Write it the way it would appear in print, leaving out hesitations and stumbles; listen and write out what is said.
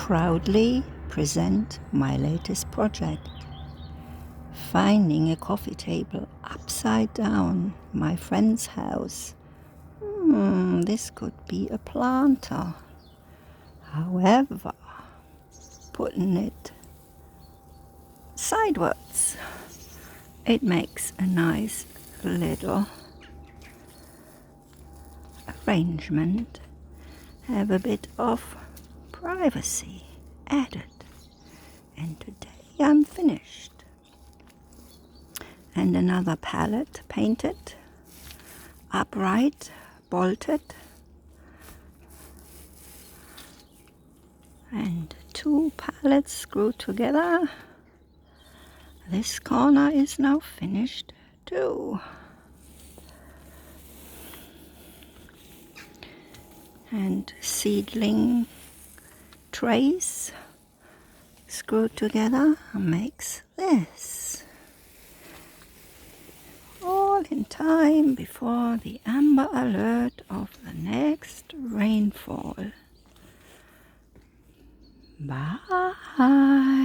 proudly present my latest project. Finding a coffee table upside down my friend's house. This could be a planter. However, putting it sideways, it makes a nice little arrangement. Have a bit of privacy added. And today I'm finished. And another pallet painted, upright, bolted, and 2 pallets screwed together. This corner is now finished too. And seedling trays screwed together makes this. All in time before the amber alert of the next rainfall. Bye.